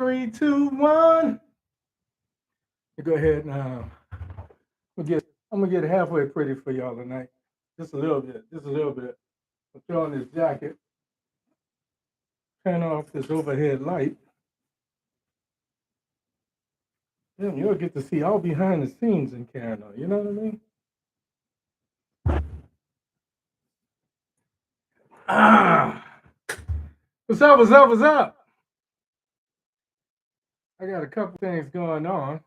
Three, two, one. Go ahead and I'm gonna get halfway pretty for y'all tonight. Just a little bit. Just a little bit. I'm throwing this jacket. Turn off this overhead light. Then you'll get to see all behind the scenes in Canada. You know what I mean? Ah, what's up? What's up? What's up? I got a couple things going on.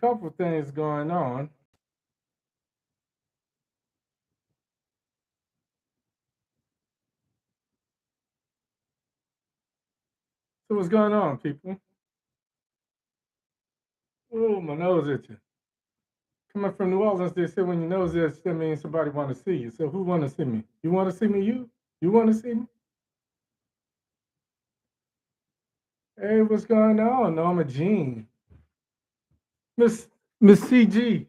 Couple things going on. So what's going on, people? Oh, my nose itching. Coming from New Orleans, they say when your nose itches, that means somebody want to see you. So who want to see me? You want to see me? You want to see me? Hey, what's going on? Norma Jean, Miss Miss CG,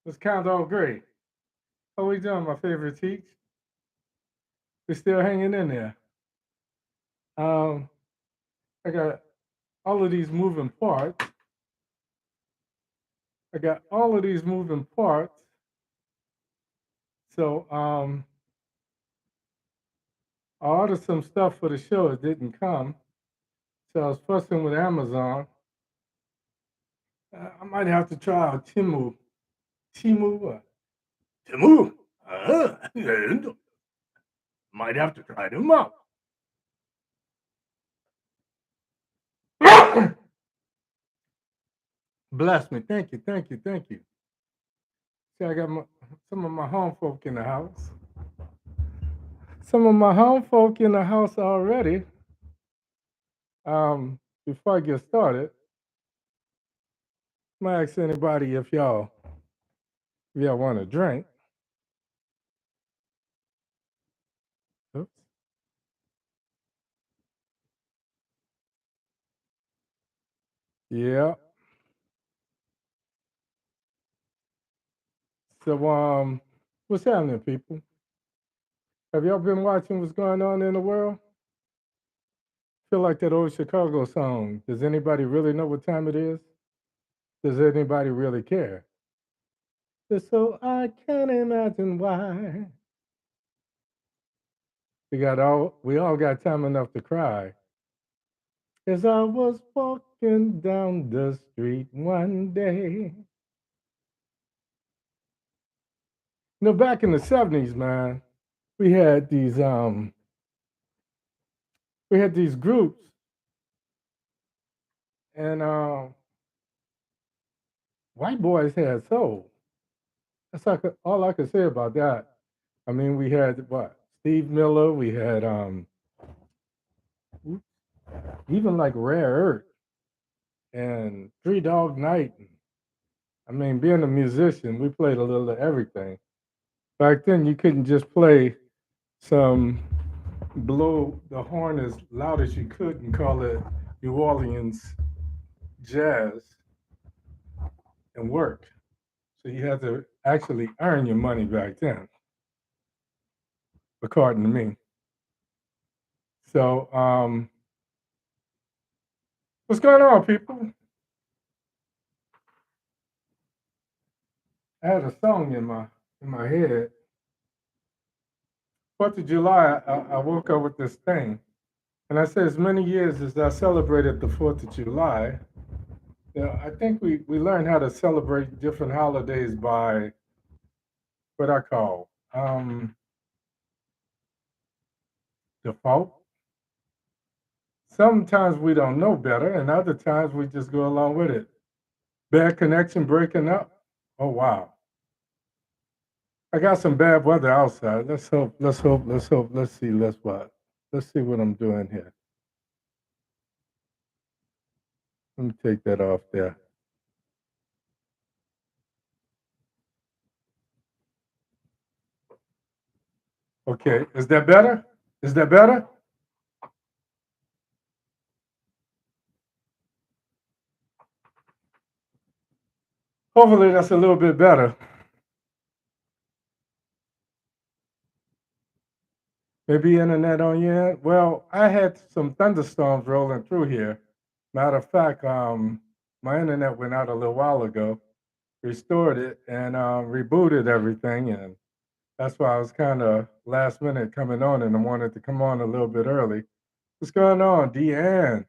Miss Count Gray. How we doing, my favorite teach? We're still hanging in there. Um, I got all of these moving parts. I got all of these moving parts. So I ordered some stuff for the show. It didn't come. So I was fussing with Amazon. I might have to try out Timu. Timu? Timu? Might have to try them out. Bless me. Thank you. Thank you. Thank you. See, I got some of my home folk in the house. Some of my home folk in the house already. Before I get started, I'm gonna ask anybody if y'all want a drink. Oops. Yeah. So what's happening, people? Have y'all been watching what's going on in the world? Feel like that old Chicago song. Does anybody really know what time it is? Does anybody really care? So I can't imagine why. We all got time enough to cry. As I was walking down the street one day. Back in the 70s, man, we had these groups, and white boys had soul. That's all I could say about that. I mean, we had what? Steve Miller, we had even like Rare Earth and Three Dog Night. I mean, being a musician, we played a little of everything. Back then, you couldn't just play some blow the horn as loud as you could and call it New Orleans jazz and work. So you had to actually earn your money back then, according to me. So, what's going on, people? I had a song in my head. 4th of July, I woke up with this thing. And I said, as many years as I celebrated the 4th of July, I think we learned how to celebrate different holidays by what I call default. Sometimes we don't know better, and other times we just go along with it. Bad connection breaking up. Oh, wow. I got some bad weather outside. Let's hope. Let's hope. Let's hope. Let's see. Let's what. Let's see what I'm doing here. Let me take that off there. Okay. Is that better? Is that better? Hopefully that's a little bit better. Maybe internet on your end? Well, I had some thunderstorms rolling through here. Matter of fact, my internet went out a little while ago, restored it, and rebooted everything. And that's why I was kind of last minute coming on, and I wanted to come on a little bit early. What's going on, Deanne?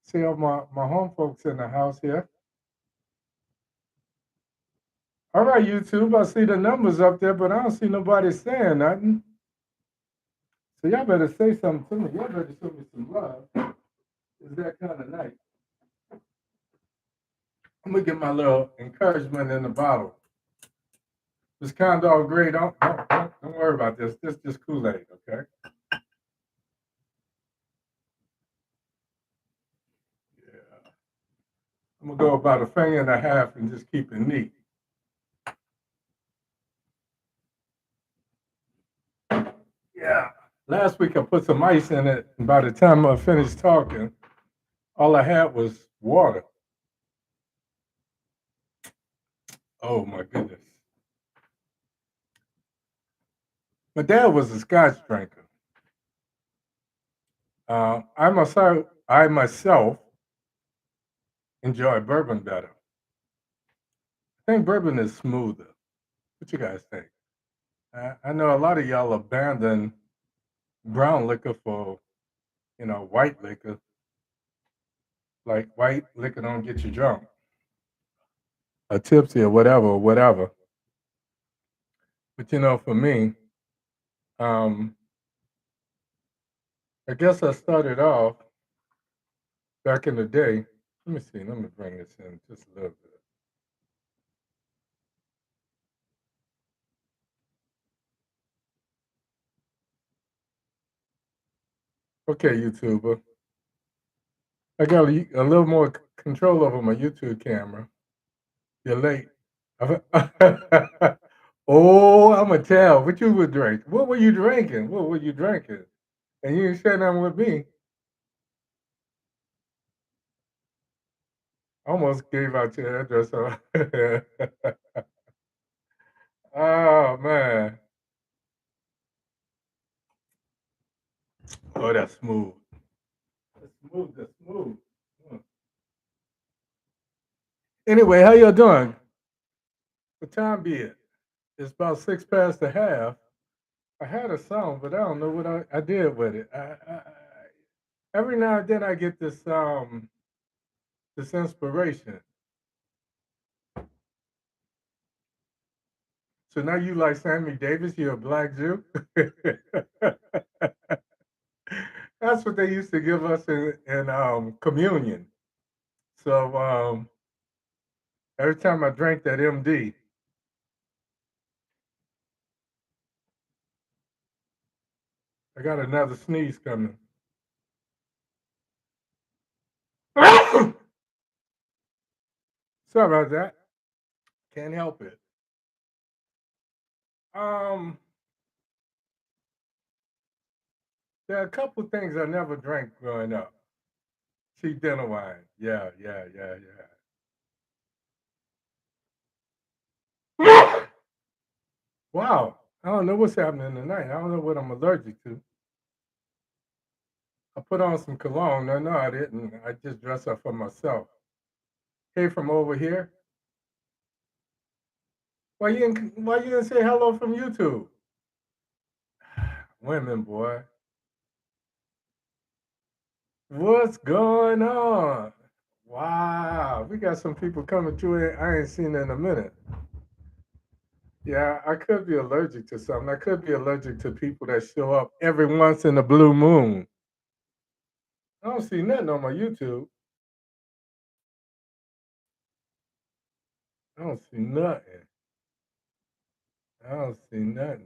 See all my home folks in the house here. All right, YouTube, I see the numbers up there, but I don't see nobody saying nothing. So y'all better say something to me. Y'all better show me some love. It's that kind of night. I'm gonna get my little encouragement in the bottle. This kind dog gray. Don't worry about this. This just Kool-Aid, okay? Yeah. I'm gonna go about a finger and a half and just keep it neat. Yeah. Last week I put some ice in it, and by the time I finished talking, all I had was water. Oh my goodness. My dad was a Scotch drinker. I myself enjoy bourbon better. I think bourbon is smoother. What you guys think? I know a lot of y'all abandon brown liquor for, white liquor. Like white liquor don't get you drunk or tipsy or whatever. But for me, um, I guess I started off back in the day. Let me see. Let me bring this in just a little bit. Okay, YouTuber. I got a little more control over my YouTube camera. You're late. Oh, I'm gonna tell what you would drink. What were you drinking? What were you drinking? And you didn't share nothing with me. Almost gave out your address. Oh man. Oh, that's smooth. That's smooth. That's smooth. Hmm. Anyway, how y'all doing? What time be it? It's about 6 past the half. I had a song, but I don't know what I did with it. Every now and then I get this inspiration. So now you like Sammy Davis? You're a black Jew. That's what they used to give us in communion. So every time I drank that MD, I got another sneeze coming. Sorry about that. Can't help it. Um, there are a couple things I never drank growing up. Cheap dinner wine. Yeah, yeah, yeah, yeah. Wow. I don't know what's happening tonight. I don't know what I'm allergic to. I put on some cologne. No, I didn't. I just dress up for myself. Hey, from over here. Why you didn't say hello from YouTube? Women, boy. What's going on? Wow. We got some people coming through. I ain't seen in a minute. Yeah, I could be allergic to something. I could be allergic to people that show up every once in a blue moon. I don't see nothing on my YouTube. I don't see nothing. I don't see nothing.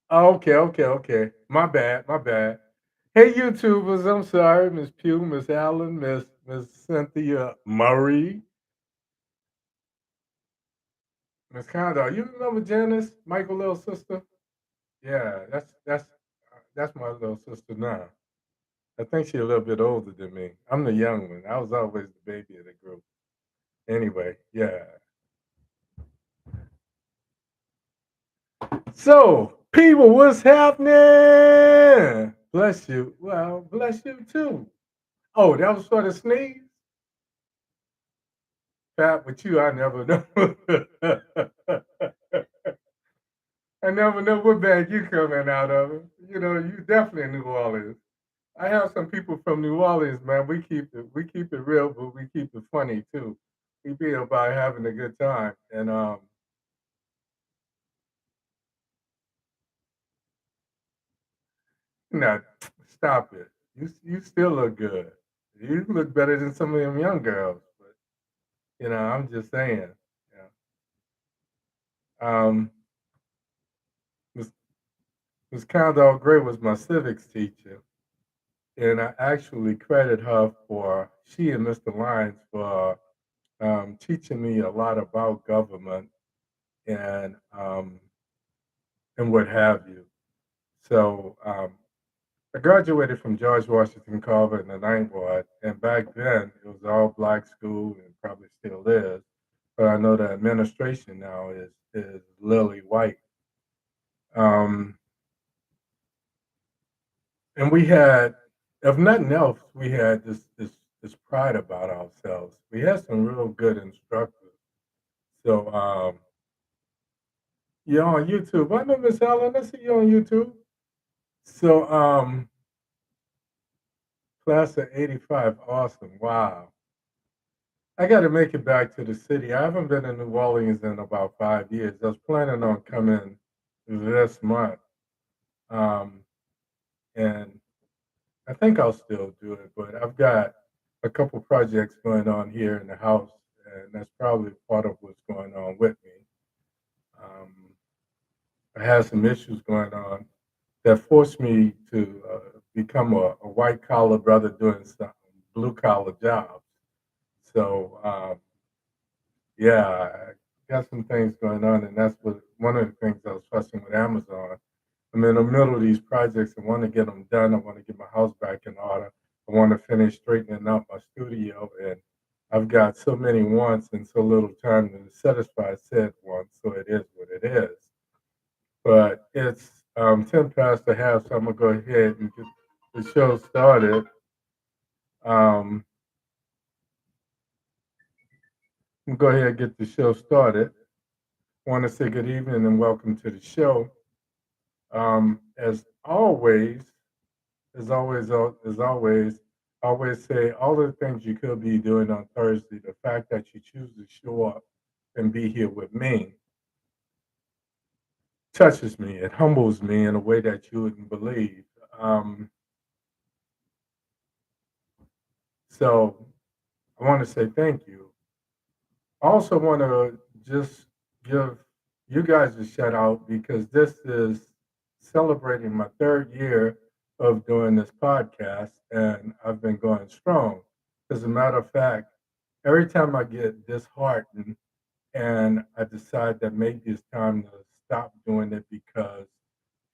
Oh, okay. My bad, my bad. Hey, YouTubers, I'm sorry, Miss Pugh, Miss Allen, Miss Cynthia Murray, Miss Condor. You remember Janice, Michael's little sister? Yeah, that's my little sister now. I think she's a little bit older than me. I'm the young one. I was always the baby of the group. Anyway, yeah. So, people, what's happening? Bless you. Well, bless you too. Oh, that was for the sneeze? Pat, with you, I never know. I never know what bag you coming out of. You definitely in New Orleans. I have some people from New Orleans, man. We keep it real, but we keep it funny too. We be about having a good time. And no, stop it. You still look good. You look better than some of them young girls. But I'm just saying. Yeah. Um, Miss Miss Condell Gray was my civics teacher, and I actually credit her for she and Mr. Lyons for teaching me a lot about government and what have you. So I graduated from George Washington Carver in the Ninth Ward, and back then it was all black school and probably still is. But I know the administration now is lily white. Um, and we had, if nothing else, we had this pride about ourselves. We had some real good instructors. So you're on YouTube. I know Miss Allen. I see you on YouTube. So class of '85, awesome. Wow. I got to make it back to the city. I haven't been in New Orleans in about 5 years. I was planning on coming this month, um, and I think I'll still do it. But I've got a couple projects going on here in the house, and that's probably part of what's going on with me. Um, I had some issues going on that forced me to become a white collar brother doing some blue collar jobs. So yeah, I got some things going on, and that's what one of the things I was fussing with Amazon. I'm in the middle of these projects. I want to get them done. I want to get my house back in order. I want to finish straightening out my studio, and I've got so many wants and so little time to satisfy said wants. So it is what it is. But it's 10 past the half, so I'm gonna go ahead and get the show started. Um, I'm gonna go ahead and get the show started. I want to say good evening and welcome to the show. As always, always say all the things you could be doing on Thursday. The fact that you choose to show up and be here with me touches me. It humbles me in a way that you wouldn't believe. Um, so I want to say thank you. I also want to just give you guys a shout out because this is celebrating my third year of doing this podcast, and I've been going strong. As a matter of fact, every time I get disheartened and I decide that maybe it's time to stop doing it because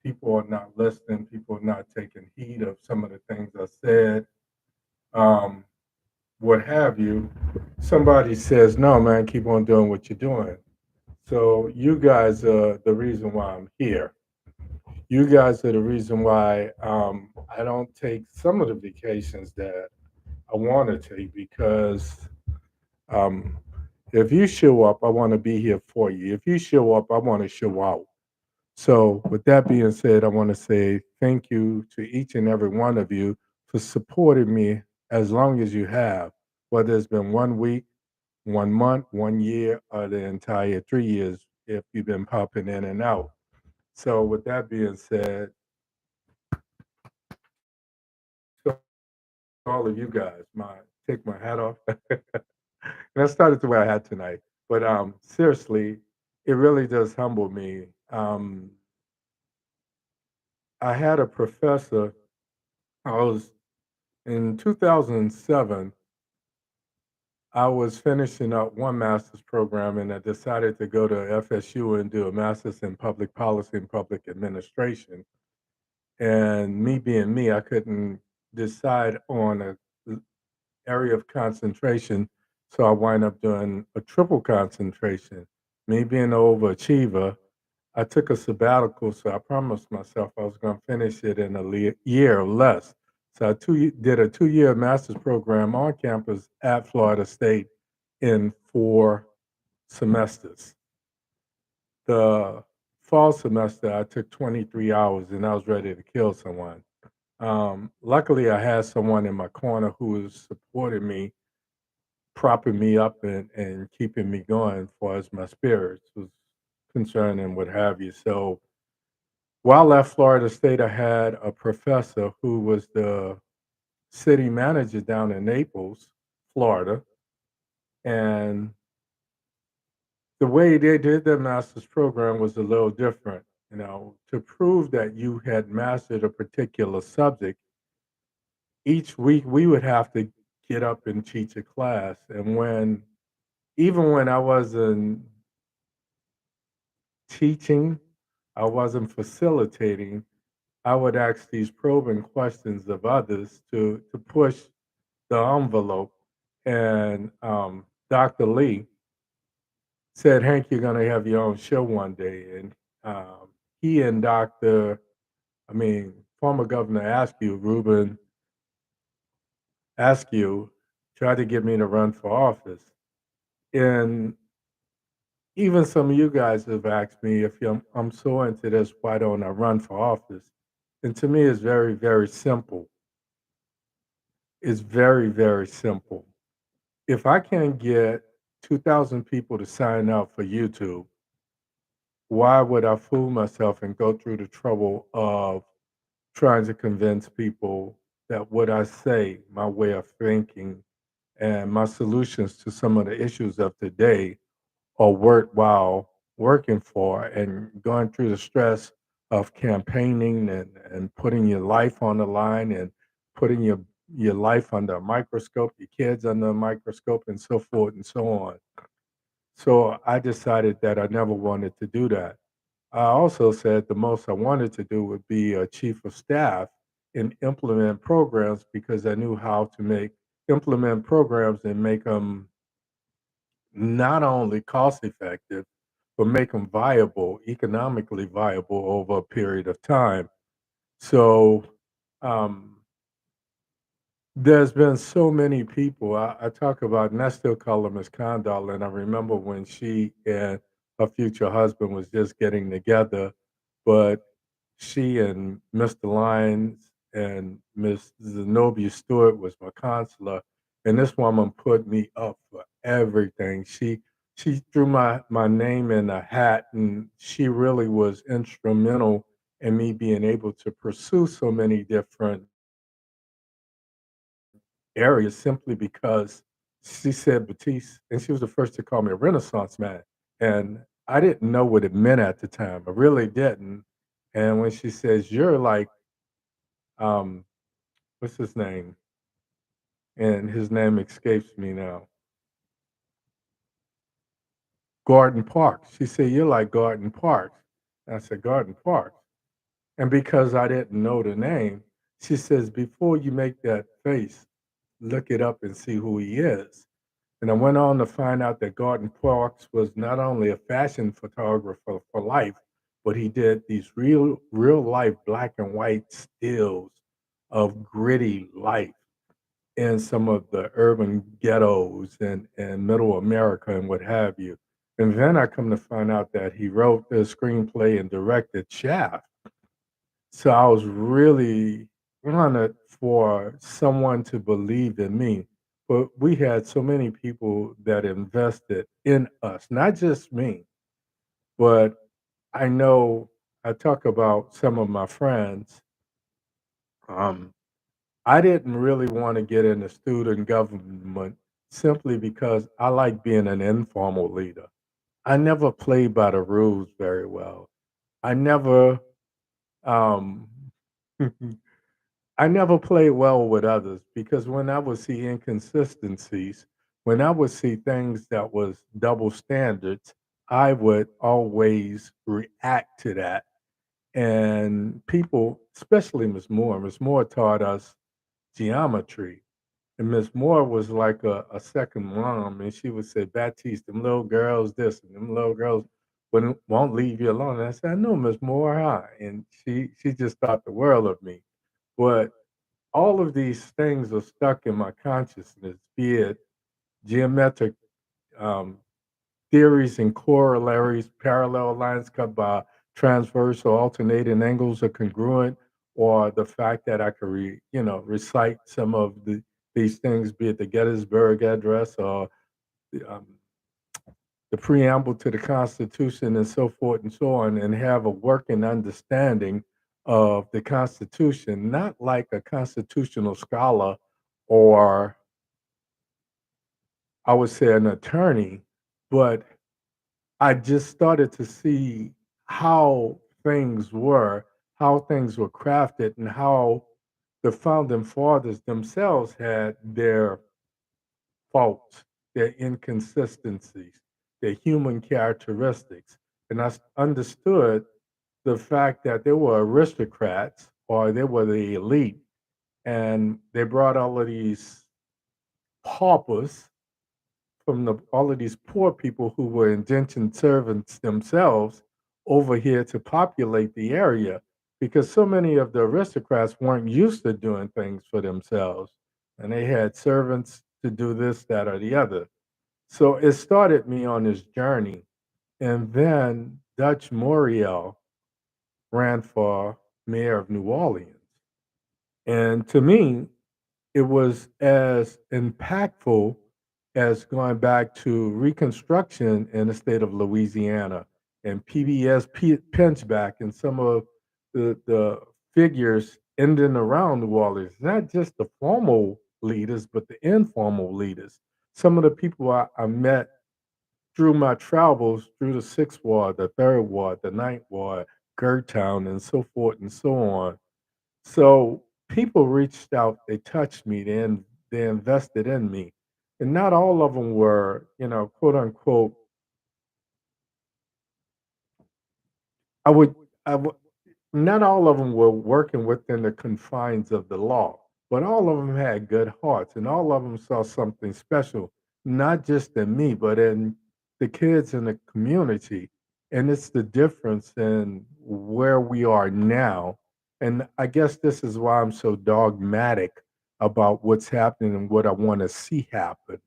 people are not listening, people are not taking heed of some of the things I said, um, what have you, somebody says, no, man, keep on doing what you're doing. So you guys are the reason why I'm here. You guys are the reason why I don't take some of the vacations that I want to take because um, if you show up, I want to be here for you. If you show up, I want to show out. So, with that being said, I want to say thank you to each and every one of you for supporting me as long as you have, whether it's been 1 week, 1 month, 1 year, or the entire 3 years if you've been popping in and out. So, with that being said, to all of you guys, take my hat off. And I started to wear a hat tonight, but seriously, it really does humble me. I had a professor. I was in 2007. I was finishing up one master's program, and I decided to go to FSU and do a master's in public policy and public administration. And me being me, I couldn't decide on a area of concentration. So I wind up doing a triple concentration. Me being an overachiever, I took a sabbatical, so I promised myself I was going to finish it in a year or less. So I did a 2-year master's program on campus at Florida State in 4 semesters. The fall semester, I took 23 hours and I was ready to kill someone. Luckily, I had someone in my corner who was supporting me, propping me up and keeping me going as far as my spirits was concerned and what have you. So while at Florida State, I had a professor who was the city manager down in Naples, Florida, and the way they did their master's program was a little different. To prove that you had mastered a particular subject, each week we would have to get up and teach a class. And even when I wasn't teaching, I wasn't facilitating, I would ask these probing questions of others to push the envelope. And Dr. Lee said, Hank, you're going to have your own show one day. And he and former Governor Ruben Askew, tried to get me to run for office. And even some of you guys have asked me if I'm so into this, why don't I run for office? And to me, it's very, very simple. It's very, very simple. If I can get 2,000 people to sign up for YouTube, why would I fool myself and go through the trouble of trying to convince people that what I say, my way of thinking, and my solutions to some of the issues of today are worthwhile working for, and going through the stress of campaigning and putting your life on the line and putting your life under a microscope, your kids under a microscope, and so forth and so on. So I decided that I never wanted to do that. I also said the most I wanted to do would be a chief of staff and implement programs, because I knew how to implement programs and make them not only cost effective, but make them viable, economically viable over a period of time. So um, there's been so many people. I talk about, and I still call her Miss Condall. And I remember when she and her future husband was just getting together, but she and Mr. Lyons and Miss Zenobia Stewart was my counselor, and this woman put me up for everything. She threw my name in a hat, and she really was instrumental in me being able to pursue so many different areas, simply because she said Batiste, and she was the first to call me a Renaissance man. And I didn't know what it meant at the time. I really didn't. And when she says, you're like, um, what's his name? And his name escapes me now. Gordon Parks. She said, you're like Gordon Parks. And I said, Gordon Parks. And because I didn't know the name, she says, before you make that face, look it up and see who he is. And I went on to find out that Gordon Parks was not only a fashion photographer for life, but he did these real life black and white stills of gritty life in some of the urban ghettos and middle America and what have you. And then I come to find out that he wrote the screenplay and directed Shaft. So I was really honored for someone to believe in me. But we had so many people that invested in us, not just me, but I know I talk about some of my friends. Um, I didn't really want to get into student government simply because I like being an informal leader. I never played by the rules very well. I never um, I never played well with others, because when I would see inconsistencies, when I would see things that was double standards, I would always react to that. And people, especially Miss Moore taught us geometry. And Miss Moore was like a second mom, and she would say, Baptiste, them little girls this and them little girls. won't leave you alone. And I said, "I know, Miss Moore, hi." And she just thought the world of me. But all of these things are stuck in my consciousness, be it geometric um, theories and corollaries, parallel lines cut by transverse or alternating angles are congruent, or the fact that I could recite some of these things, be it the Gettysburg Address or um, the preamble to the Constitution and so forth and so on, and have a working understanding of the Constitution, not like a constitutional scholar or I would say an attorney, but I just started to see how things were, how things were crafted, and how the founding fathers themselves had their faults, their inconsistencies, their human characteristics. And understood the fact that they were aristocrats or they were the elite, and they brought all of these paupers from all of these poor people who were indentured servants themselves over here to populate the area because so many of the aristocrats weren't used to doing things for themselves and they had servants to do this, that, or the other. So it started me on this journey. And then Dutch Moriel ran for mayor of New Orleans. And to me, it was as impactful as going back to Reconstruction in the state of Louisiana and PBS Pinchback and some of the figures in and around New Orleans, not just the formal leaders, but the informal leaders. Some of the people I met through my travels through the Sixth Ward, the Third Ward, the Ninth Ward, Gertown, and so forth and so on. So people reached out, they touched me, they invested in me. And not all of them were, quote unquote, I would, I would, not all of them were working within the confines of the law, but all of them had good hearts and all of them saw something special, not just in me, but in the kids in the community. And it's the difference in where we are now. And I guess this is why I'm so dogmatic about what's happening and what I want to see happen.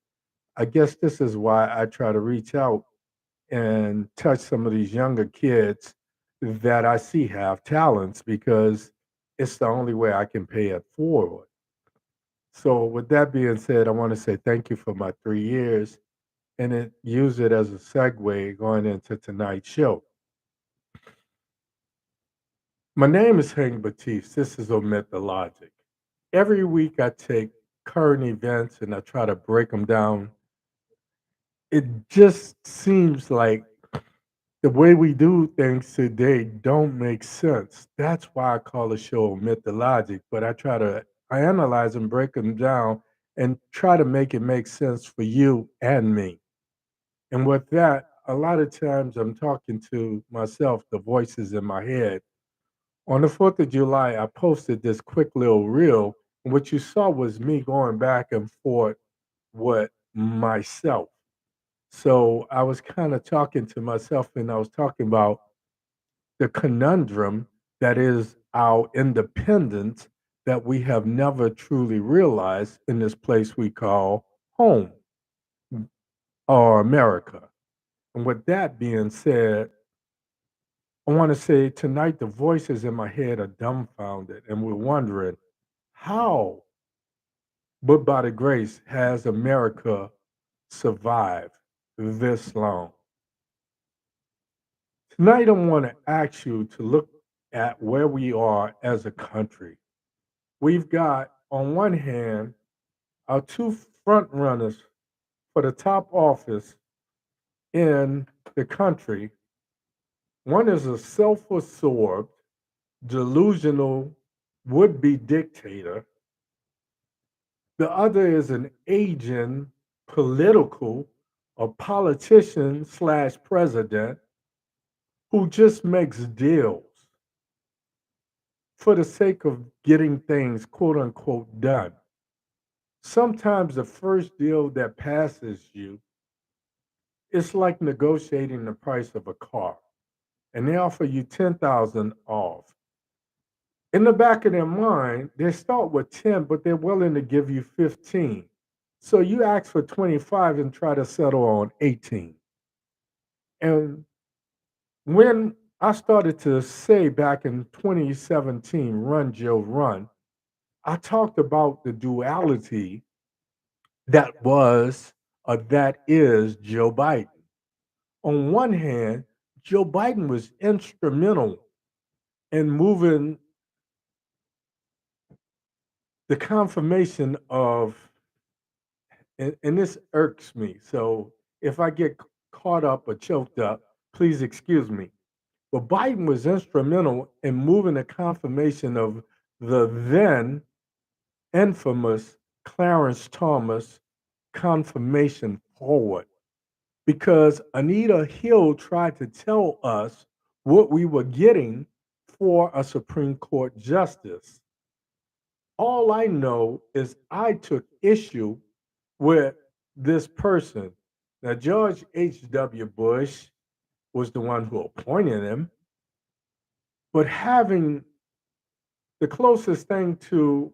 I guess this is why I try to reach out and touch some of these younger kids that I see have talents because it's the only way I can pay it forward. So, with that being said, I want to say thank you for my 3 years and use it as a segue going into tonight's show. My name is Hank Batiste. This is OMITDALOGIC. Every week I take current events and I try to break them down. It just seems like the way we do things today don't make sense. That's why I call the show Mythologic. But I analyze and break them down and try to make it make sense for you and me. And with that, a lot of times I'm talking to myself, the voices in my head. On the 4th of July, I posted this quick little reel. And what you saw was me going back and forth with myself. So I was kind of talking to myself and I was talking about the conundrum that is our independence that we have never truly realized in this place we call home or America. And with that being said, I want to say tonight the voices in my head are dumbfounded and we're wondering how, but by the grace, has America survived this long? Tonight, I want to ask you to look at where we are as a country. We've got, on one hand, our two front runners for the top office in the country. One is a self absorbed, delusional would be dictator. The other is an aging political or politician slash president who just makes deals for the sake of getting things quote unquote done. Sometimes the first deal that passes you It's like negotiating the price of a car, and they offer you 10,000 off. In the back of their mind, they start with 10, but they're willing to give you 15. So you ask for 25 and try to settle on 18. And when I started to say back in 2017, Run Joe Run, I talked about the duality that was or that is Joe Biden. On one hand, Joe Biden was instrumental in moving the confirmation of, and this irks me. So if I get caught up or choked up, please excuse me. But Biden was instrumental in moving the confirmation of the then infamous Clarence Thomas confirmation forward because Anita Hill tried to tell us what we were getting for a Supreme Court justice. All I know is I took issue with this person. Now, George H.W. Bush was the one who appointed him, but having the closest thing to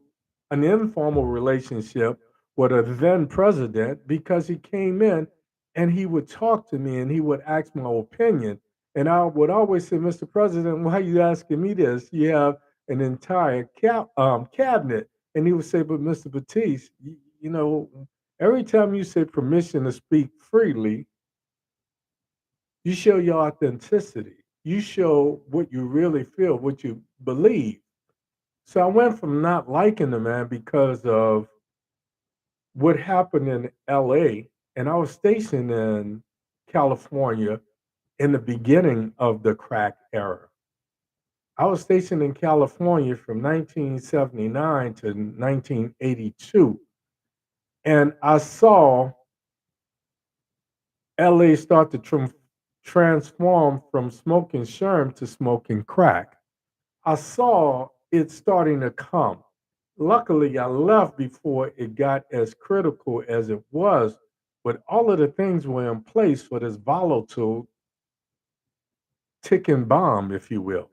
an informal relationship with a then president because he came in and he would talk to me and he would ask my opinion. And I would always say, Mr. President, why are you asking me this? You have an entire cabinet. And he would say, but Mr. Batiste, you know, every time you say permission to speak freely, you show your authenticity. You show what you really feel, what you believe. So I went from not liking the man because of what happened in LA, and I was stationed in California in the beginning of the crack era. I was stationed in California from 1979 to 1982, and I saw LA start to transform from smoking sherm to smoking crack. I saw it starting to come. Luckily, I left before it got as critical as it was, but all of the things were in place for this volatile ticking bomb, if you will.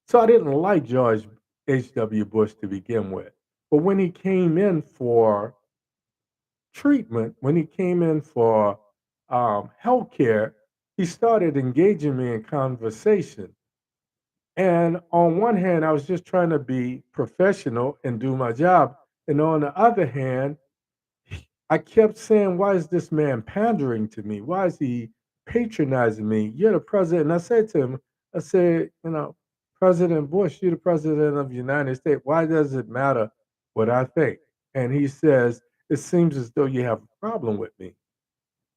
So I didn't like George H.W. Bush to begin with. But when he came in for treatment, when he came in for health care, he started engaging me in conversation. And on one hand, I was just trying to be professional and do my job. And on the other hand, I kept saying, why is this man pandering to me? Why is he patronizing me? You're the president. And I said to him, I said, President Bush, you're the president of the United States. Why does it matter what I think? And he says, it seems as though you have a problem with me.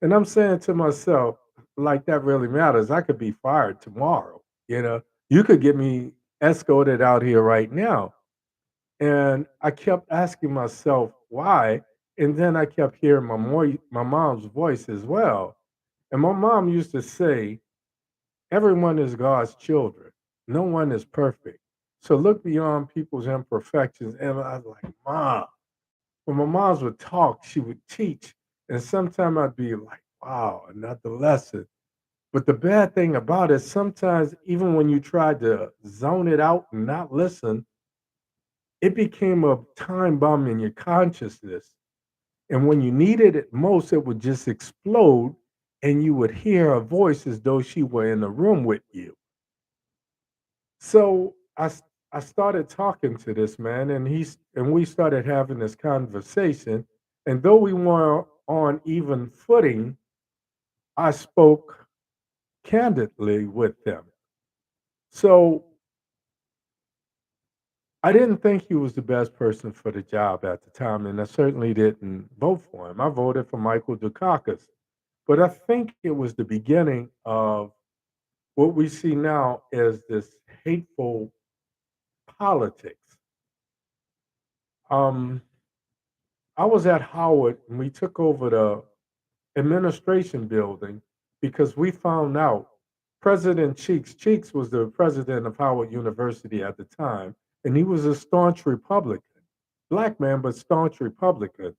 And I'm saying to myself, like that really matters. I could be fired tomorrow. You know, you could get me escorted out here right now. And I kept asking myself why. And then I kept hearing my mom's voice as well. And my mom used to say, everyone is God's children. No one is perfect. So look beyond people's imperfections. And I was like, Mom, when my moms would talk, she would teach. And sometimes I'd be like, wow, another lesson. But the bad thing about it, sometimes even when you try to zone it out and not listen, it became a time bomb in your consciousness. And when you needed it most, it would just explode and you would hear her voice as though she were in the room with you. So I started talking to this man and we started having this conversation. And though we weren't on even footing, I spoke candidly with them. So I didn't think he was the best person for the job at the time, and I certainly didn't vote for him. I voted for Michael Dukakis. But I think it was the beginning of what we see now as this hateful politics. Um, I was at Howard and we took over the administration building because we found out President Cheeks was the president of Howard University at the time, and he was a staunch Republican, black man, but staunch Republican.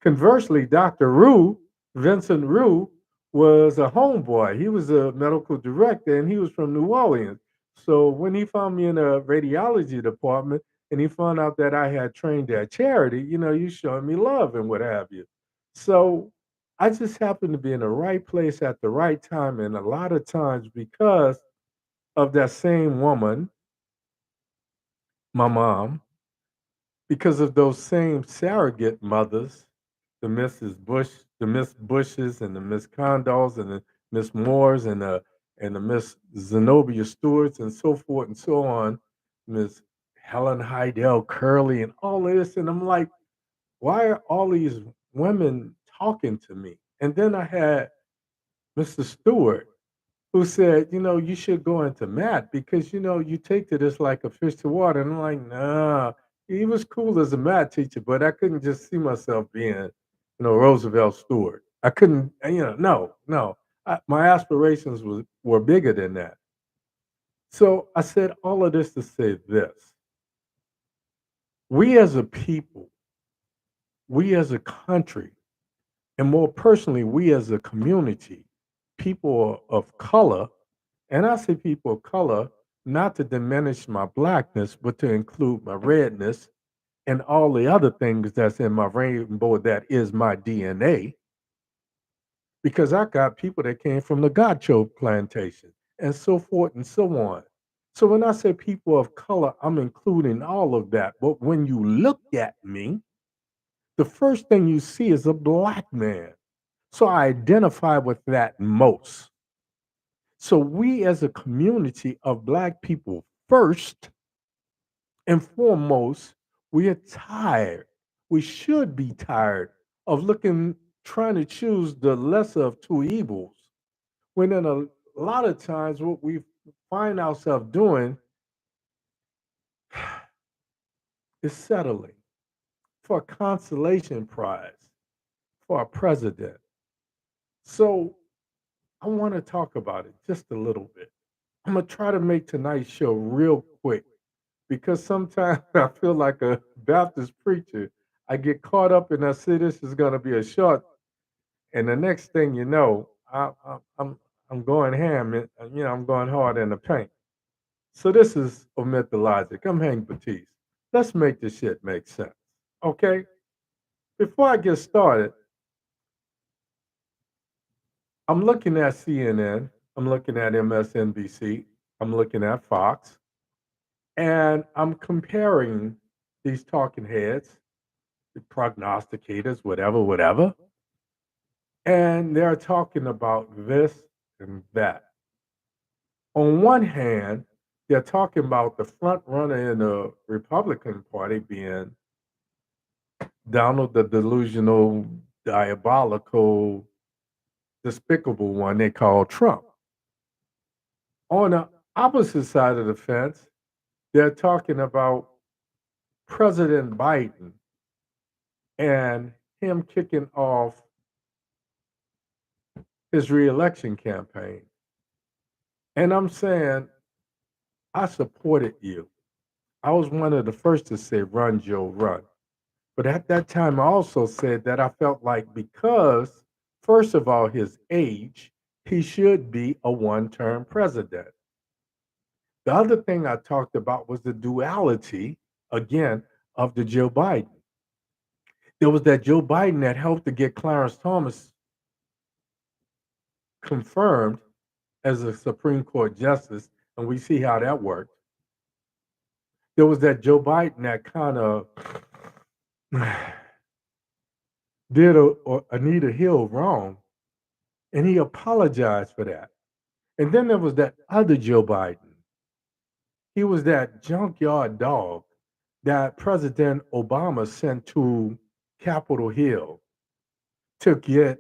Conversely, Dr. Rue, Vincent Rue, was a homeboy. He was a medical director and he was from New Orleans. So when he found me in a radiology department and he found out that I had trained at charity, you showing me love and what have you. So I just happened to be in the right place at the right time. And a lot of times because of that same woman, my mom, because of those same surrogate mothers, the Miss Bushes and the Miss Condols and the Miss Moores and the Miss Zenobia Stewarts and so forth and so on, Miss Helen Heidel Curley and all of this. And I'm like, why are all these women talking to me? And then I had Mr. Stewart who said, you should go into math because, you take to this like a fish to water. And I'm like, nah, he was cool as a math teacher, but I couldn't just see myself being, Roosevelt Stewart. I couldn't, no, no. My aspirations were bigger than that. So I said all of this to say this. We as a people, we as a country, and more personally, we as a community, people of color, and I say people of color, not to diminish my blackness, but to include my redness and all the other things that's in my rainbow that is my DNA, because I got people that came from the Gacho plantation and so forth and so on. So when I say people of color, I'm including all of that. But when you look at me, the first thing you see is a black man. So I identify with that most. So we as a community of black people, first and foremost, we are tired. We should be tired of trying to choose the lesser of two evils. When in a lot of times what we find ourselves doing is settling for a consolation prize for a president. So I want to talk about it just a little bit. I'm gonna try to make tonight's show real quick because sometimes I feel like a Baptist preacher. I get caught up and I say this is gonna be a short, and the next thing you know, I'm going ham. I'm going hard in the paint. So this is omit the logic. I'm Hank Batiste. Let's make this shit make sense. Okay. Before I get started, I'm looking at CNN. I'm looking at MSNBC. I'm looking at Fox. And I'm comparing these talking heads, the prognosticators, whatever, whatever. And they're talking about this and that. On one hand, they're talking about the front runner in the Republican Party being Donald, the delusional, diabolical, despicable one they call Trump. On the opposite side of the fence, they're talking about President Biden and him kicking off his reelection campaign. And I'm saying, I supported you. I was one of the first to say, run, Joe, run. But at that time, I also said that I felt like because, first of all, his age, he should be a one term president. The other thing I talked about was the duality, again, of the Joe Biden. There was that Joe Biden that helped to get Clarence Thomas confirmed as a Supreme Court justice, and we see how that worked. There was that Joe Biden that kind of did Anita Hill wrong, and he apologized for that. And then there was that other Joe Biden. He was that junkyard dog that President Obama sent to Capitol Hill to get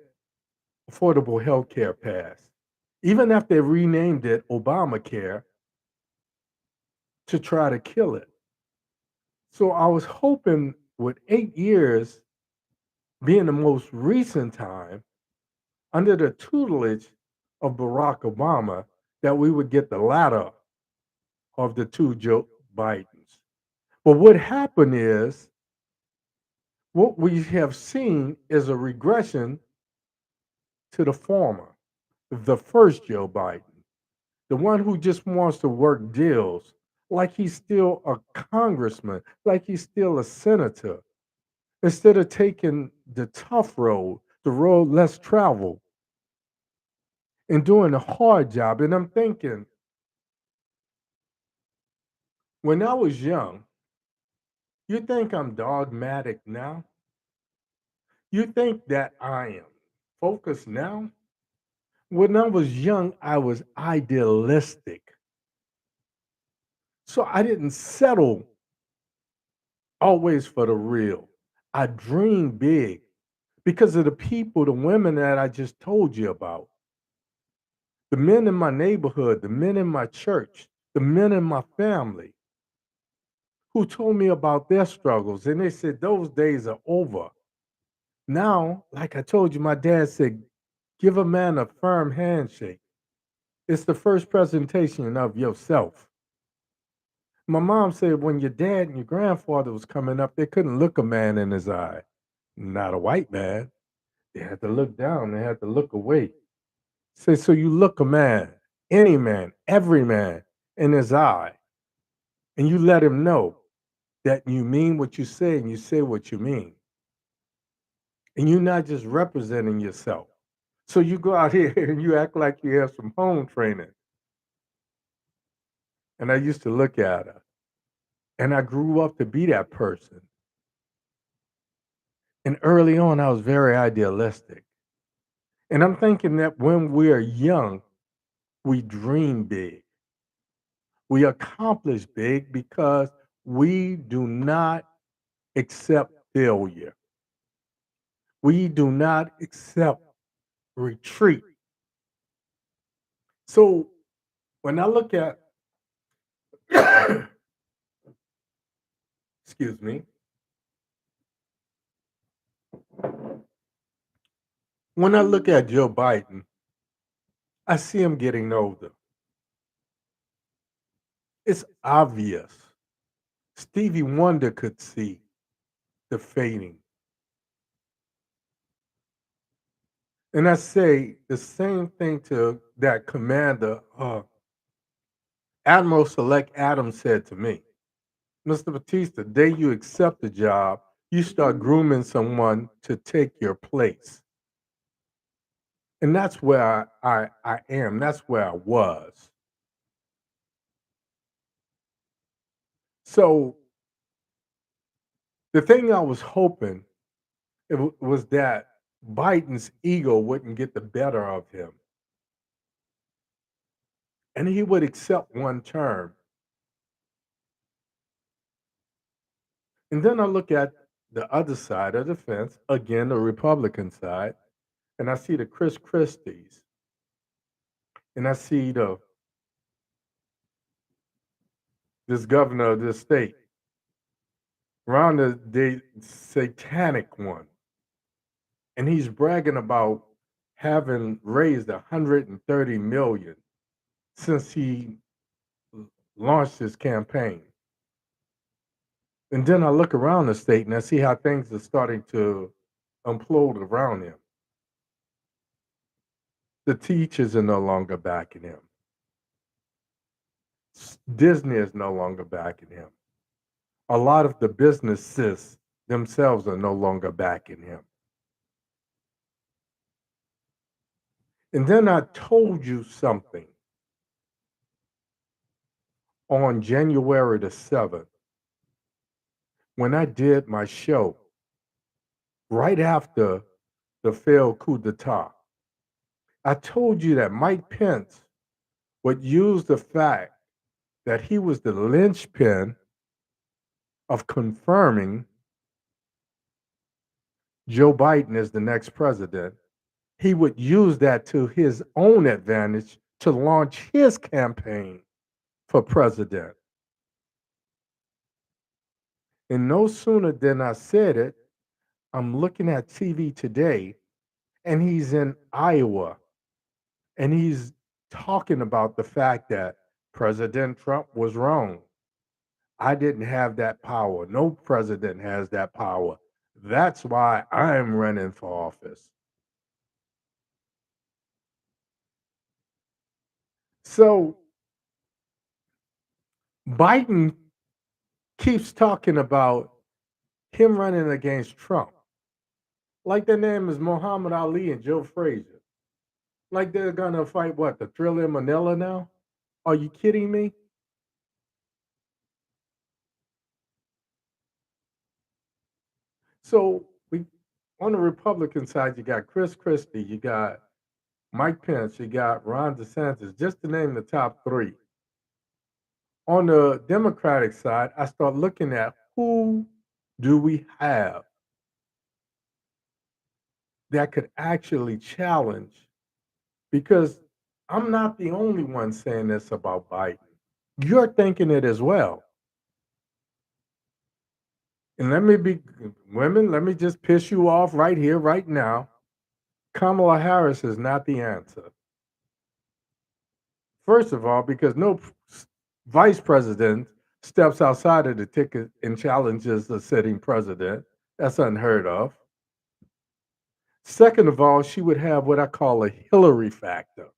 affordable health care passed. Even after they renamed it Obamacare to try to kill it. So I was hoping with 8 years being the most recent time under the tutelage of Barack Obama that we would get the latter of the two Joe Bidens. But what happened is what we have seen is a regression to the former. the first Joe Biden, the one who just wants to work deals like he's still a congressman, like he's still a senator, instead of taking the tough road, the road less traveled, and doing a hard job. And I'm thinking, when I was young, you think I'm dogmatic now? You think that I am focused now? When I was young, I was idealistic. So I didn't settle always for the real. I dreamed big because of the people, the women that I just told you about, the men in my neighborhood, the men in my church, the men in my family who told me about their struggles. And they said, those days are over. Now, like I told you, my dad said, give a man a firm handshake. It's the first presentation of yourself. My mom said when your dad and your grandfather was coming up, they couldn't look a man in his eye. Not a white man. They had to look down, they had to look away. Say, so you look a man, any man, every man in his eye, and you let him know that you mean what you say and you say what you mean. And you're not just representing yourself. So you go out here and you act like you have some home training. And I used to look at her. And I grew up to be that person. And early on, I was very idealistic. And I'm thinking that when we are young, we dream big. We accomplish big because we do not accept failure. We do not accept retreat. So when I look at, excuse me, when I look at Joe Biden, I see him getting older. It's obvious. Stevie Wonder could see the fading. And I say the same thing to that commander, Admiral Select Adams said to me, Mr. Batista, the day you accept the job, you start grooming someone to take your place. And that's where I am. That's where I was. So the thing I was hoping was that Biden's ego wouldn't get the better of him. And he would accept one term. And then I look at the other side of the fence, again, the Republican side, and I see the Chris Christies, and I see this governor of this state, around the satanic one, and he's bragging about having raised 130 million since he launched his campaign. And then I look around the state and I see how things are starting to implode around him. The teachers are no longer backing him. Disney is no longer backing him. A lot of the businesses themselves are no longer backing him. And then I told you something on January the 7th when I did my show right after the failed coup d'etat. I told you that Mike Pence would use the fact that he was the linchpin of confirming Joe Biden as the next president. He would use that to his own advantage to launch his campaign for president. And no sooner than I said it, I'm looking at TV today and he's in Iowa and he's talking about the fact that President Trump was wrong. I didn't have that power. No president has that power. That's why I'm running for office. So Biden keeps talking about him running against Trump. Like their name is Muhammad Ali and Joe Frazier. Like they're gonna fight what, the Thriller in Manila now? Are you kidding me? So we on the Republican side, you got Chris Christie, you got Mike Pence, you got Ron DeSantis, just to name the top three. On the Democratic side, I start looking at who do we have that could actually challenge, because I'm not the only one saying this about Biden. You're thinking it as well. And let me be women, let me just piss you off right here, right now. Kamala Harris is not the answer. First of all, because no vice president steps outside of the ticket and challenges the sitting president. That's unheard of. Second of all, she would have what I call a Hillary factor.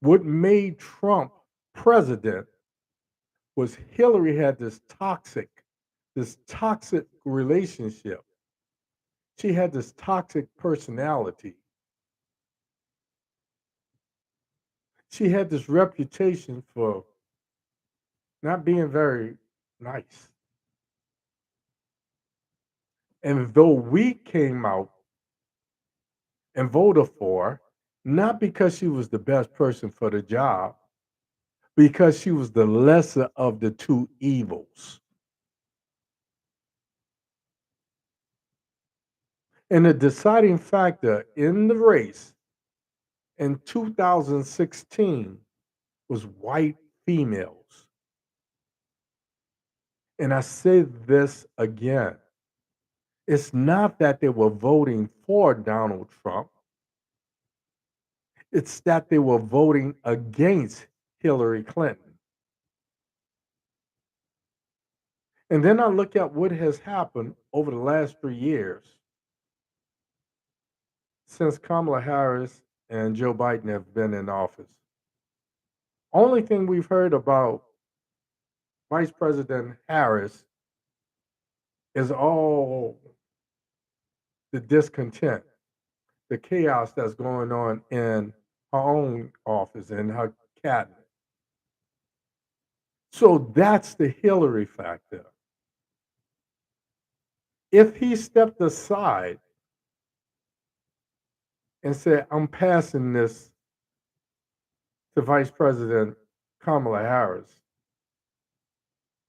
What made Trump president was Hillary had this toxic relationship. She had this toxic personality. She had this reputation for not being very nice. And though we came out and voted for her, not because she was the best person for the job, because she was the lesser of the two evils. And the deciding factor in the race in 2016 was white females. And I say this again, it's not that they were voting for Donald Trump, it's that they were voting against Hillary Clinton. And then I look at what has happened over the last 3 years since Kamala Harris and Joe Biden have been in office. Only thing we've heard about Vice President Harris is all the discontent, the chaos that's going on in her own office and her cabinet. So that's the Hillary factor. If he stepped aside and said, I'm passing this to Vice President Kamala Harris,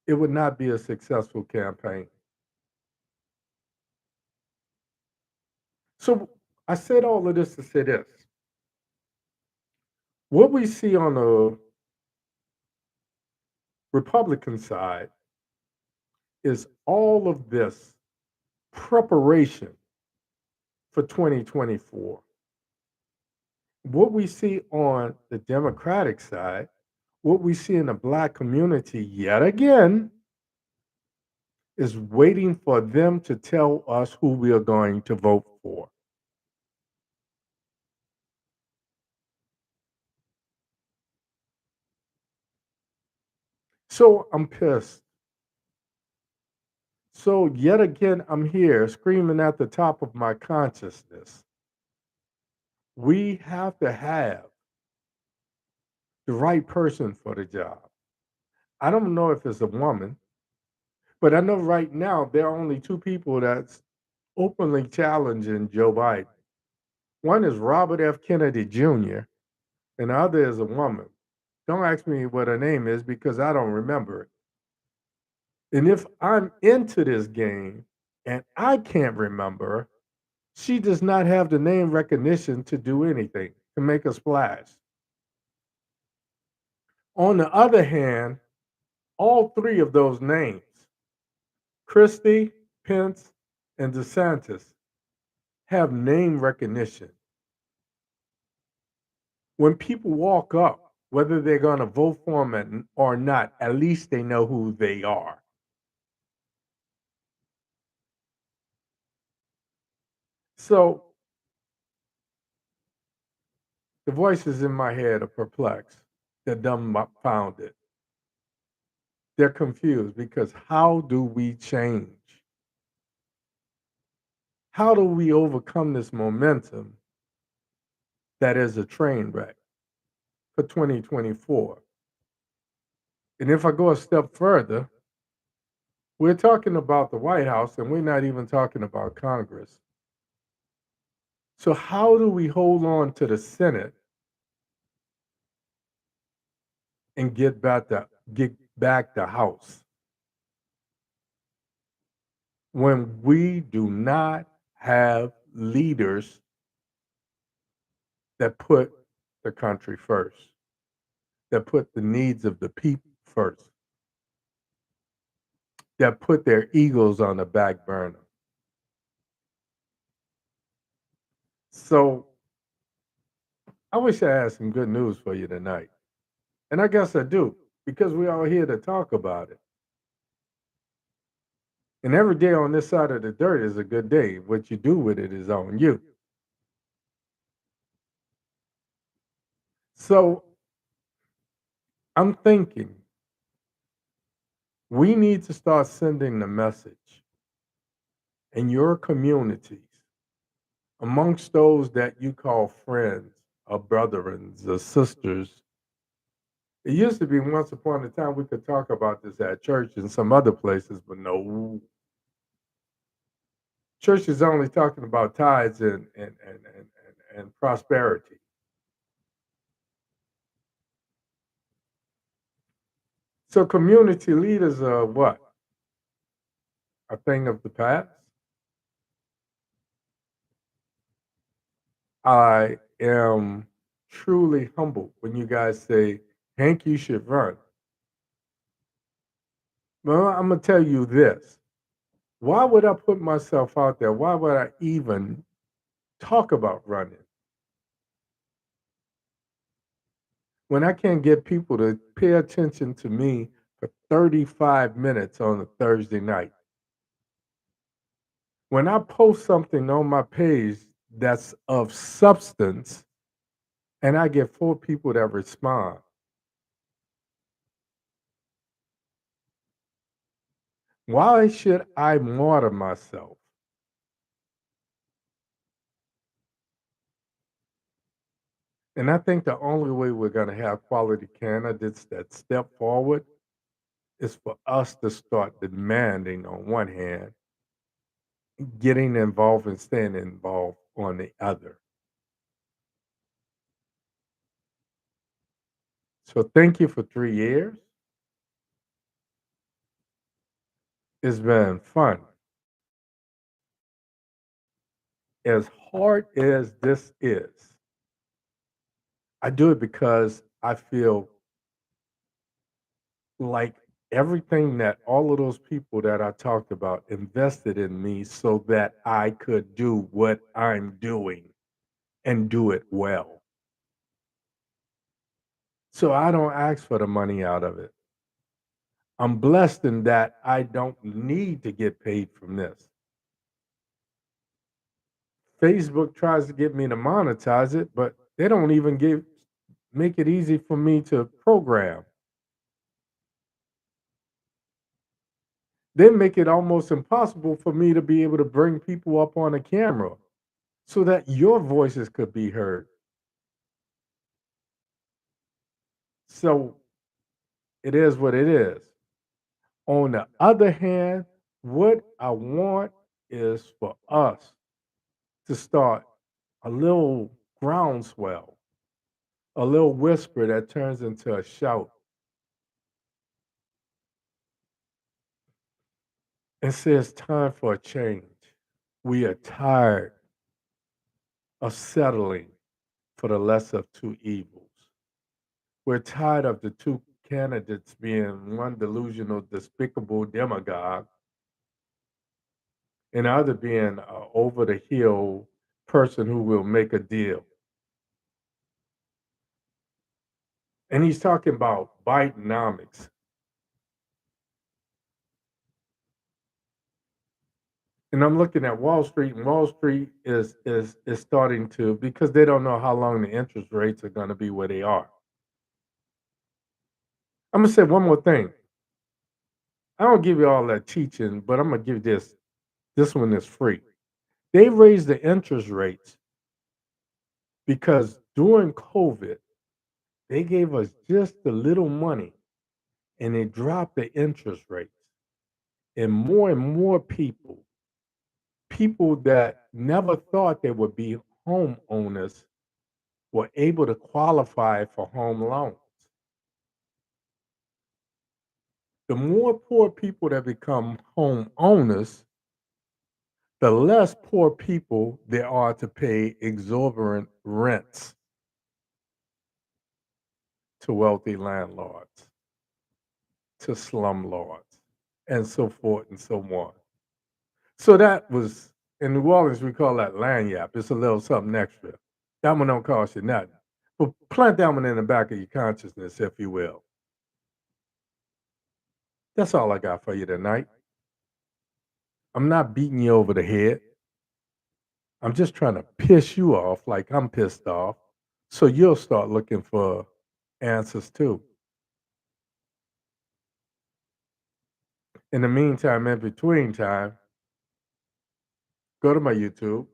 it would not be a successful campaign. So I said all of this to say this. What we see on the Republican side is all of this preparation for 2024. What we see on the Democratic side, what we see in the Black community yet again, is waiting for them to tell us who we are going to vote for. So I'm pissed. So yet again, I'm here screaming at the top of my consciousness. We have to have the right person for the job. I don't know if it's a woman, but I know right now there are only two people that's openly challenging Joe Biden. One is Robert F. Kennedy Jr., and the other is a woman. Don't ask me what her name is because I don't remember it. And if I'm into this game and I can't remember, she does not have the name recognition to do anything, to make a splash. On the other hand, all three of those names, Christie, Pence, and DeSantis, have name recognition. When people walk up, whether they're going to vote for them or not, at least they know who they are. So The voices in my head are perplexed. They're dumbfounded. They're confused because how do we change? How do we overcome this momentum that is a train wreck for 2024? And if I go a step further, we're talking about the White House and we're not even talking about Congress. So, how do we hold on to the Senate and get back the House when we do not have leaders that put the country first, that put the needs of the people first, that put their egos on the back burner? So, I wish I had some good news for you tonight. And I guess I do, because we're all here to talk about it. And every day on this side of the dirt is a good day. What you do with it is on you. So I'm thinking we need to start sending the message in your communities, amongst those that you call friends or brethren or sisters. It used to be once upon a time we could talk about this at church and some other places, but no. Church is only talking about tithes and prosperity. So community leaders are what? A thing of the past? I am truly humbled when you guys say, Hank, you should run. Well, I'm going to tell you this. Why would I put myself out there? Why would I even talk about running when I can't get people to pay attention to me for 35 minutes on a Thursday night? When I post something on my page that's of substance and I get 4 people that respond, why should I martyr myself? And I think the only way we're going to have quality candidates that step forward is for us to start demanding on one hand, getting involved and staying involved on the other. So thank you for 3 years. It's been fun. As hard as this is, I do it because I feel like everything that all of those people that I talked about invested in me so that I could do what I'm doing and do it well. So I don't ask for the money out of it. I'm blessed in that I don't need to get paid from this. Facebook tries to get me to monetize it, but they don't even make it easy for me to program. They make it almost impossible for me to be able to bring people up on a camera so that your voices could be heard. So it is what it is. On the other hand, what I want is for us to start a little groundswell, a little whisper that turns into a shout and says, time for a change. We are tired of settling for the lesser of two evils. We're tired of the two candidates being one delusional, despicable demagogue and the other being an over the hill person who will make a deal. And he's talking about Bidenomics. And I'm looking at Wall Street, and Wall Street is starting to, because they don't know how long the interest rates are going to be where they are. I'm gonna say one more thing. I don't give you all that teaching, but I'm gonna give this. This one is free. They raised the interest rates because during COVID, they gave us just a little money and they dropped the interest rates. And more people that never thought they would be homeowners, were able to qualify for home loans. The more poor people that become homeowners, the less poor people there are to pay exorbitant rents to wealthy landlords, to slumlords, and so forth and so on. So that was, in New Orleans, we call that lagniappe. It's a little something extra. That one don't cost you nothing. But plant that one in the back of your consciousness, if you will. That's all I got for you tonight. I'm not beating you over the head. I'm just trying to piss you off like I'm pissed off, so you'll start looking for answers too. In the meantime, in between time, go to my YouTube.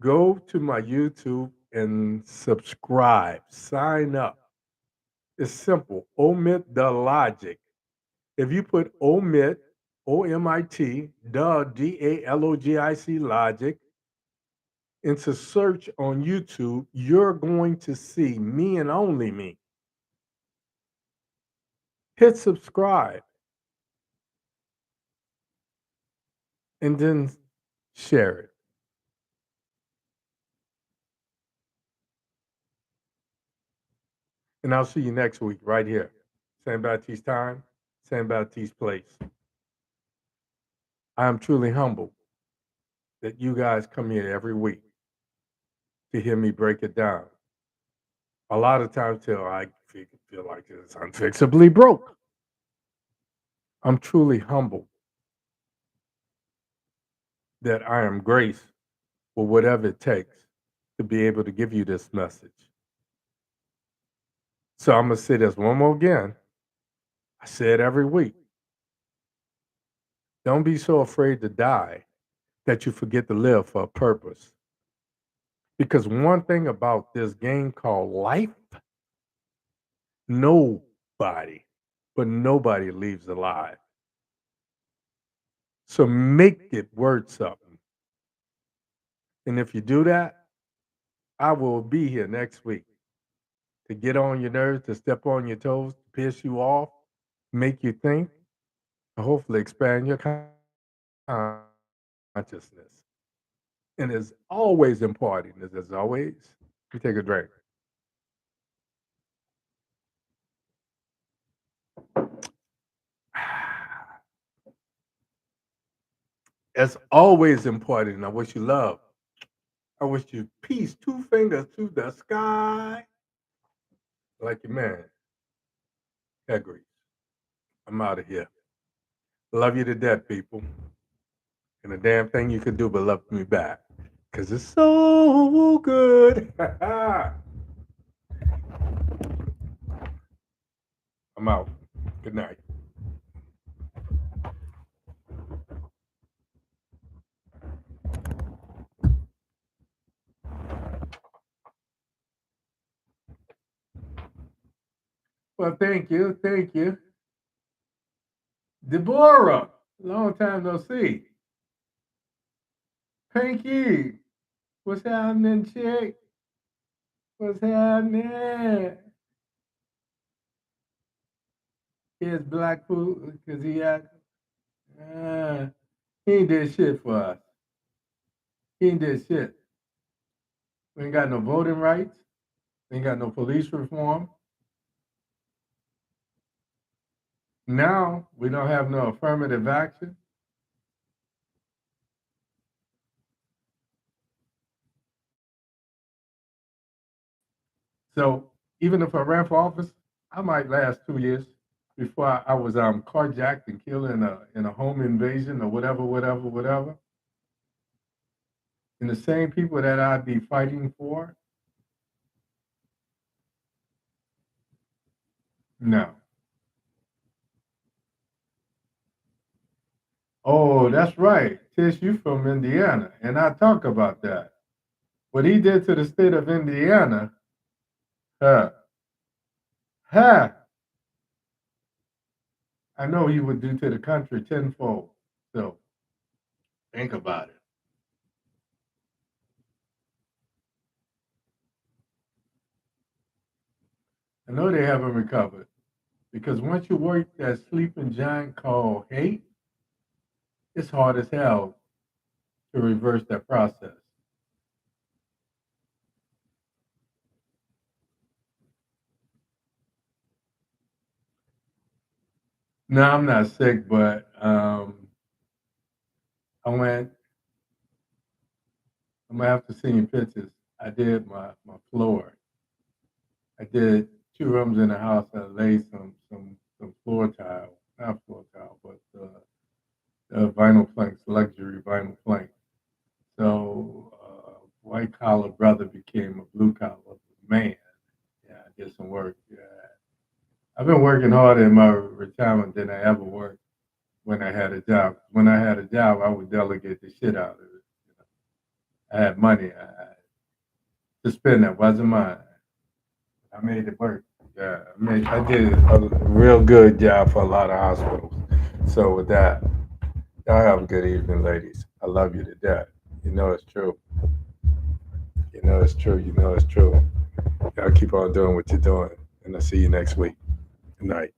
Go to my YouTube and subscribe. Sign up. It's simple. Omit the logic. If you put omit, OMIT, DALOGIC logic, into search on YouTube, you're going to see me and only me. Hit subscribe and then share it. And I'll see you next week right here. Same Baptiste time, same Baptiste place. I am truly humbled that you guys come here every week to hear me break it down. A lot of times till I feel like it's unfixably broke. I'm truly humbled that I am graced with whatever it takes to be able to give you this message. So I'm going to say this one more again. I say it every week. Don't be so afraid to die that you forget to live for a purpose. Because one thing about this game called life, nobody, but nobody leaves alive. So make it worth something. And if you do that, I will be here next week to get on your nerves, to step on your toes, to piss you off, make you think, and hopefully expand your consciousness. And as always important, as always, you take a drink. As always important, I wish you love. I wish you peace, two fingers to the sky. Like your man, Grease. I'm out of here. Love you to death, people. And the damn thing you can do but love me back. Because it's so good. I'm out. Good night. Well, thank you. Thank you. Deborah. Long time no see. Pinky. What's happening, chick? What's happening? Here's Black food because uh, he ain't did shit for us. He ain't did shit. We ain't got no voting rights. We ain't got no police reform. Now we don't have no affirmative action. So even if I ran for office, I might last 2 years. before I was carjacked and killed in a home invasion or whatever, whatever, whatever. And the same people that I'd be fighting for, no. Oh, that's right. Tish, you from Indiana, and I talk about that. What he did to the state of Indiana, huh? Huh? I know he would do to the country tenfold. So think about it. I know they haven't recovered because once you work that sleeping giant called hate, it's hard as hell to reverse that process. No, I'm not sick, but I went. I'm gonna have to send you pictures. I did my floor. I did 2 rooms in the house. I laid some floor tile, not floor tile, but vinyl planks, luxury vinyl planks. So white collar brother became a blue collar man. Yeah, I did some work. Yeah, I've been working harder in my retirement than I ever worked when I had a job. When I had a job, I would delegate the shit out of it. I had money to spend that wasn't mine. I made it work. Yeah, I did a real good job for a lot of hospitals. So with that, y'all have a good evening, ladies. I love you to death. You know it's true. You know it's true. You know it's true. Y'all keep on doing what you're doing, and I'll see you next week. Good night.